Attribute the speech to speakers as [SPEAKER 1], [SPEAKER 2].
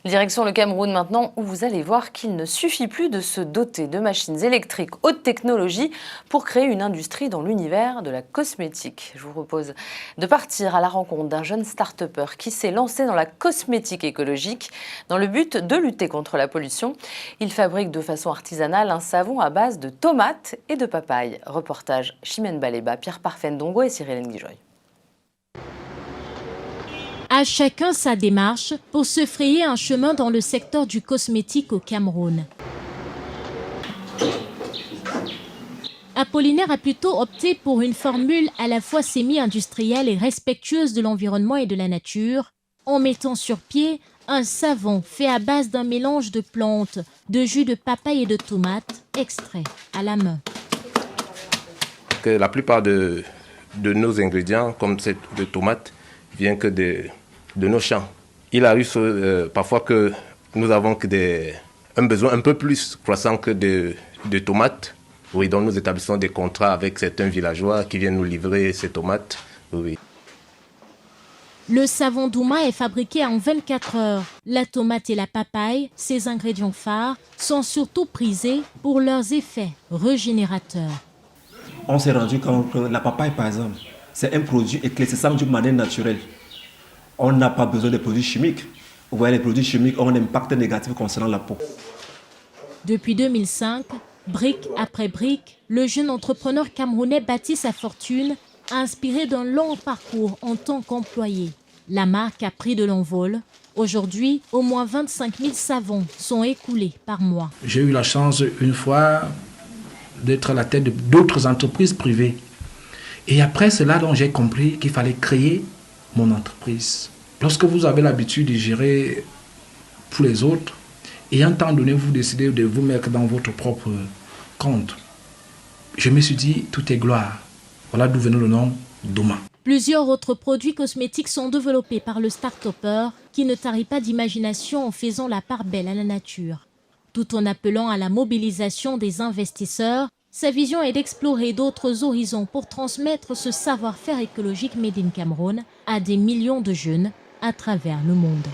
[SPEAKER 1] Direction le Cameroun maintenant, où vous allez voir qu'il ne suffit plus de se doter de machines électriques haute technologie pour créer une industrie dans l'univers de la cosmétique. Je vous propose de partir à la rencontre d'un jeune start-upper qui s'est lancé dans la cosmétique écologique dans le but de lutter contre la pollution. Il fabrique de façon artisanale un savon à base de tomates et de papaye. Reportage Chimène Baleba, Pierre Parfène-Dongo et Cyril Nguijoy.
[SPEAKER 2] À chacun sa démarche pour se frayer un chemin dans le secteur du cosmétique au Cameroun. Apollinaire a plutôt opté pour une formule à la fois semi-industrielle et respectueuse de l'environnement et de la nature, en mettant sur pied un savon fait à base d'un mélange de plantes, de jus de papaye et de tomates, extrait à la main.
[SPEAKER 3] La plupart de nos ingrédients, comme cette de tomates, vient que de nos champs. Il arrive parfois que nous avons un besoin un peu plus croissant que de tomates. Oui, donc nous établissons des contrats avec certains villageois qui viennent nous livrer ces tomates. Oui.
[SPEAKER 2] Le savon Douma est fabriqué en 24 heures. La tomate et la papaye, ses ingrédients phares, sont surtout prisés pour leurs effets régénérateurs.
[SPEAKER 4] On s'est rendu compte que la papaye, par exemple, c'est un produit éclaircissant d'une manière naturelle. On n'a pas besoin de produits chimiques. Vous voyez, les produits chimiques ont un impact négatif concernant la peau.
[SPEAKER 2] Depuis 2005, brique après brique, le jeune entrepreneur camerounais bâtit sa fortune, inspiré d'un long parcours en tant qu'employé. La marque a pris de l'envol. Aujourd'hui, au moins 25 000 savons sont écoulés par mois.
[SPEAKER 5] J'ai eu la chance une fois d'être à la tête d'autres entreprises privées. Et après cela, j'ai compris qu'il fallait créer mon entreprise. Lorsque vous avez l'habitude de gérer pour les autres, et à un temps donné, vous décidez de vous mettre dans votre propre compte, je me suis dit, tout est gloire. Voilà d'où venait le nom Douma.
[SPEAKER 2] Plusieurs autres produits cosmétiques sont développés par le start-upper qui ne tarit pas d'imagination en faisant la part belle à la nature. Tout en appelant à la mobilisation des investisseurs, sa vision est d'explorer d'autres horizons pour transmettre ce savoir-faire écologique Made in Cameroun à des millions de jeunes à travers le monde.